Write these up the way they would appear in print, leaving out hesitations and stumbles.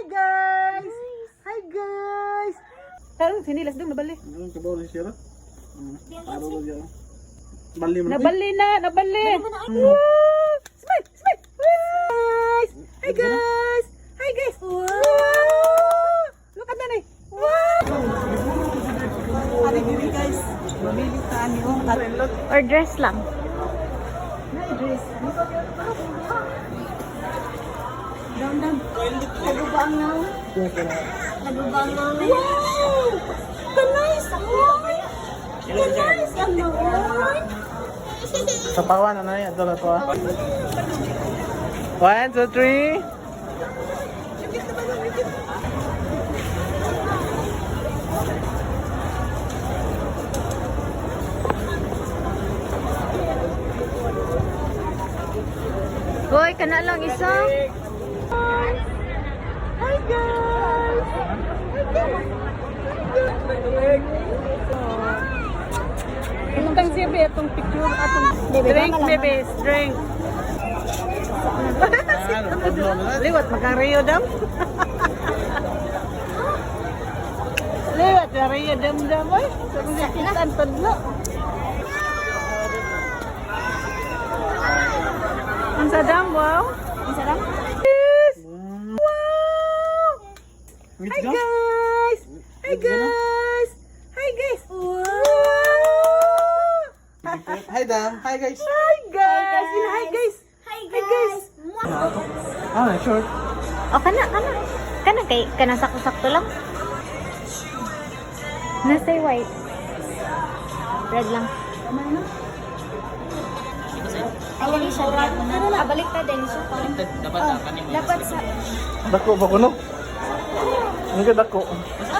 Hi guys! Hi guys! Tarong sinilas dong nabali. Ang kabaw ni Sierra. Ano ba diyan? Bali man. Nabali na, nabali. Woo! Smile, smile. Guys! Hi guys! Hi guys! Wow! Look at that. Wow! Ari diri guys. Mamili ta niyo Or dress lang. dress. Down, down. Nagubang na. Nagubang na. Wow! Kanais! Kanais! Ano? Sa pawan ano yan? Ito lang to. 1, 2, 3. Hoy, kana lang isa. Hi guys! Itong siya itong picture atong drink baby, drink. Liwat magkariyo dam. Liwat magkariyo dam dam ay. Kung kita tadlo. Ang sadam, wow. Ang sarap. Wow! Hi guys! Hi guys! Hi guys! Wow! Hi da. Hi guys. Hi guys! Hi guys! Hi Hi guys! Ah, short. O, kana. Kana kay, kana sakto-sakto lang. Nasa white. Red lang. Ayun siya. Balik ka din siya. Dapat sa... Dako ba kuno? Ang dako.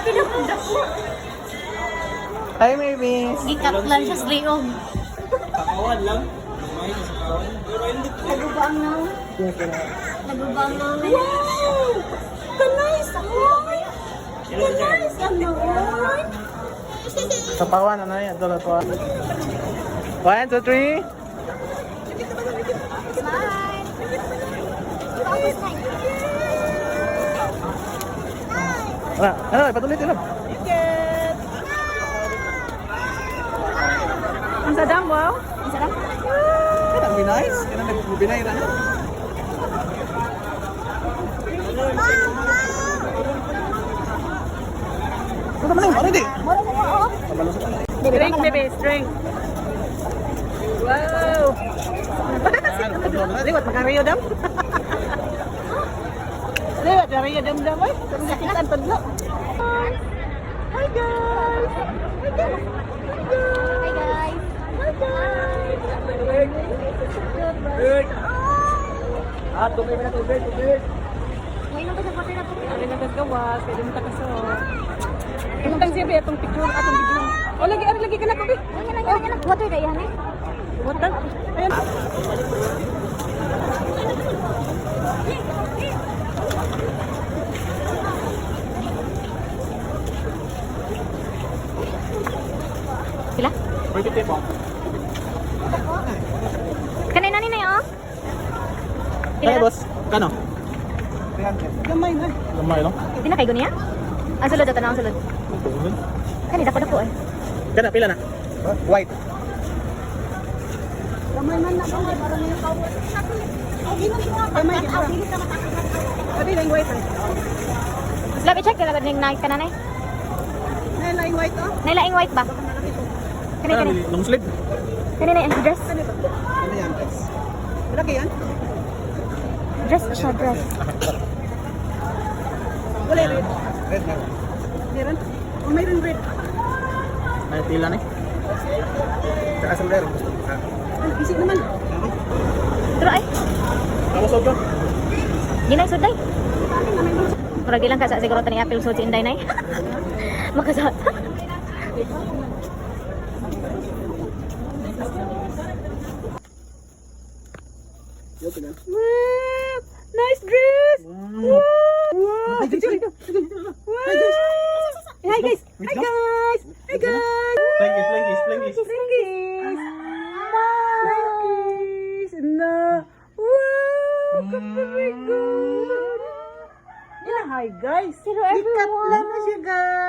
Pinapundako. Hi babies. Gikat lang siya sa liog. Pakawan lang. Nagubang na. Nagubang na. Wow! Kanais! Kanais! Ano? Sa pawan ano yan? Ito lang to. 1, 2, 3. Smile. Tapos na. Ano, patuloy din lang. Ticket! Ang sadam, wow! Ang sarap. Kaya ang binayas. Kaya nagbibinay na. Ano naman yung? Ano di? Drink, baby, drink. Wow! Liwat magkariyo dam. Liwat magkariyo dam dam ay. Kung kita tadlo. Hi guys! Hi guys! Hi guys. Tubig na tubig. Ngayon lang ba sa photo na po? Ano na gagawas? Pwede mo takaso. Itong siya itong picture atong video. O lagi ka na ko bi. Yan. Water na yan eh. Water. Ayan. Sila? Pwede tayo. Kanay nani na yun? Kaya boss. Kano? Gamay na. Gamay lang. Hindi na kayo niya? Ang sulod ito na ang sulod. Kanina dako eh. Kana pila na? White. Gamay man na. Parang yung kawas. Gamay di ba? Pwede lang white. Labi check kaya labad ng night ka nanay. Nailaing white oh. Nailaing white ba? Kanina. Long sleeve. Kanina yung dress. Ano yan? Malaki yan? Dress siya dress. Wala red. Red na. Meron? O mayroon red. May pila na eh. Saka sombrero. Ay, isip naman. Pero ay, Kamu sobrang? di na suday. Murag ilang ka sa siguro tani apil so si Inday nay. Makasat. Wow! Nice dress! Wow! Wow! Hi guys! Hi guys! Hi guys! Hi guys! Plengis. Frankie's! Frankie's! No! Wow! Very good! Hi guys. Pero Likat everyone. lang na siya guys.